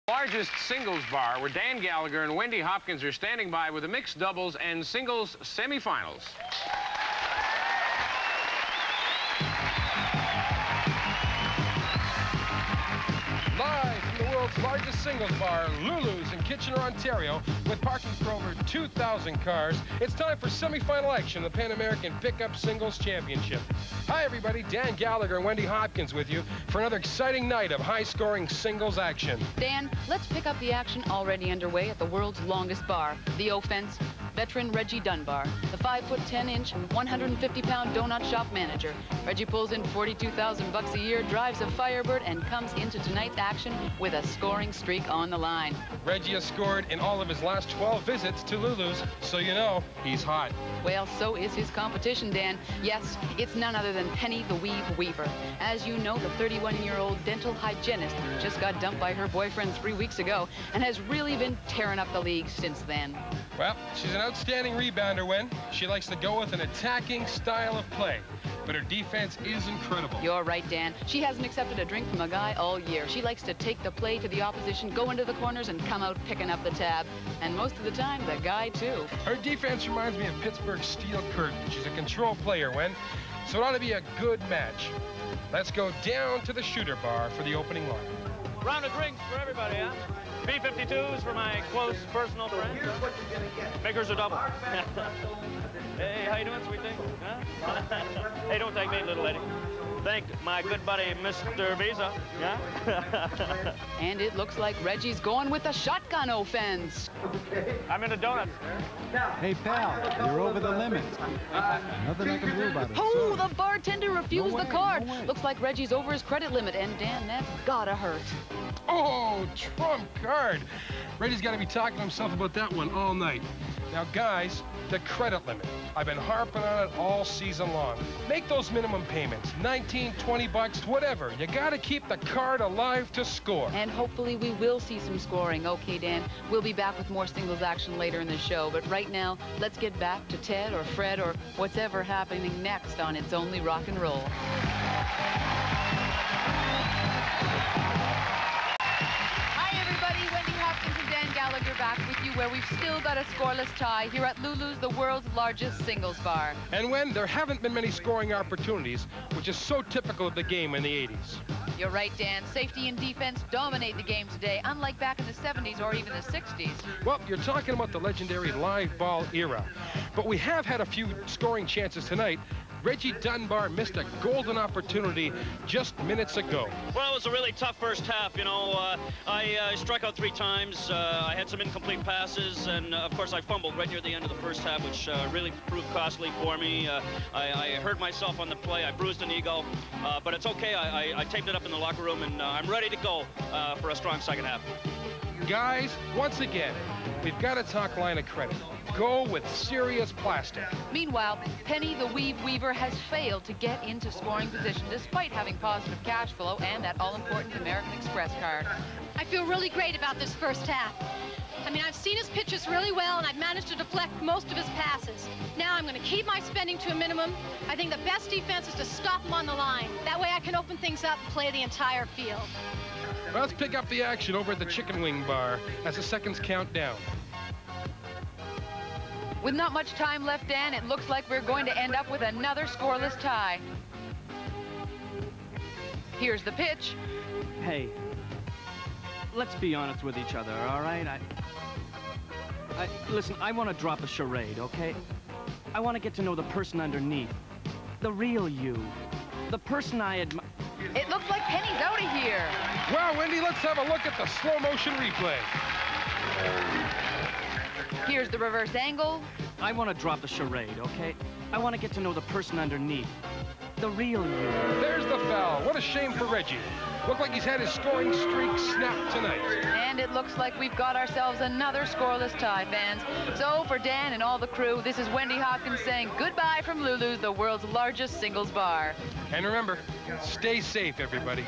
Largest singles bar where Dan Gallagher and Wendy Hopkins are standing by with the mixed doubles and singles semifinals. Live from the world's largest singles bar, Lulu's in Kitchener, Ontario, with parking for over 2,000 cars, it's time for semifinal action of the Pan American Pickup Singles Championship. Hi, everybody. Dan Gallagher and Wendy Hopkins with you for another exciting night of high-scoring singles action. Dan, let's pick up the action already underway at the world's longest bar, the O-Fence. Veteran Reggie Dunbar, the 5'10" 150-pound donut shop manager. Reggie pulls in $42,000 a year, drives a Firebird, and comes into tonight's action with a scoring streak on the line. Reggie has scored in all of his last 12 visits to Lulu's, so you know he's hot. Well, so is his competition, Dan. Yes, it's none other than Penny the Weave Weaver. As you know, the 31-year-old dental hygienist just got dumped by her boyfriend 3 weeks ago and has really been tearing up the league since then. Well, she's an outstanding rebounder, Wen. She likes to go with an attacking style of play, but her defense is incredible. You're right, Dan. She hasn't accepted a drink from a guy all year. She likes to take the play to the opposition, go into the corners, and come out picking up the tab. And most of the time, the guy, too. Her defense reminds me of Pittsburgh's Steel Curtain. She's a control player, Wen, so it ought to be a good match. Let's go down to the shooter bar for the opening line. Round of drinks for everybody, huh? B-52s for my close personal friends. Makers are double. Hey, how you doing, sweet thing? Huh? Hey, don't thank me, little lady. Thank my good buddy, Mr. Visa. Yeah? And it looks like Reggie's going with a shotgun offense. I'm into donuts. Hey, pal, you're over the limit. Nothing I can do about it. Oh, the bartender refused the card. Looks like Reggie's over his credit limit, and Dan, that's gotta hurt. Oh, trump card. Reggie's got to be talking to himself about that one all night. Now, guys, the credit limit. I've been harping on it all season long. Make those minimum payments, 19, 20 bucks, whatever. You got to keep the card alive to score. And hopefully we will see some scoring. Okay, Dan, we'll be back with more singles action later in the show. But right now, let's get back to Ted or Fred or whatever happening next on It's Only Rock and Roll. Gallagher back with you, where we've still got a scoreless tie here at Lulu's, the world's largest singles bar. And when there haven't been many scoring opportunities, which is so typical of the game in the 80s. You're right, Dan. Safety and defense dominate the game today, unlike back in the 70s or even the 60s. Well, you're talking about the legendary live ball era. But we have had a few scoring chances tonight. Reggie Dunbar missed a golden opportunity just minutes ago. Well, it was a really tough first half, you know. I struck out 3 times. I had some incomplete passes, and of course I fumbled right near the end of the first half, which really proved costly for me. I hurt myself on the play. I bruised an ego, but it's okay. I taped it up in the locker room, and I'm ready to go for a strong second half. Guys, once again, we've got to talk line of credit. Go with serious plastic. Meanwhile, Penny the Weave Weaver has failed to get into scoring position despite having positive cash flow and that all-important American Express card. I feel really great about this first half. I mean, I've seen his pitches really well, and I've managed to deflect most of his passes. Now I'm going to keep my spending to a minimum. I think the best defense is to stop him on the line. That way I can open things up and play the entire field. Well, let's pick up the action over at the Chicken Wing Bar as the seconds count down. With not much time left, Dan, it looks like we're going to end up with another scoreless tie. Here's the pitch. Hey, let's be honest with each other, all right? Listen, I want to drop a charade, okay? I want to get to know the person underneath. The real you. The person I admire. It looks like Penny's out of here. Well, Wendy, let's have a look at the slow-motion replay. Here's the reverse angle. I want to drop the charade, okay? I want to get to know the person underneath. The real you. There's the foul. What a shame for Reggie. Looked like he's had his scoring streak snapped tonight. And it looks like we've got ourselves another scoreless tie, fans. So for Dan and all the crew, this is Wendy Hopkins saying goodbye from Lulu's, the world's largest singles bar. And remember, stay safe, everybody.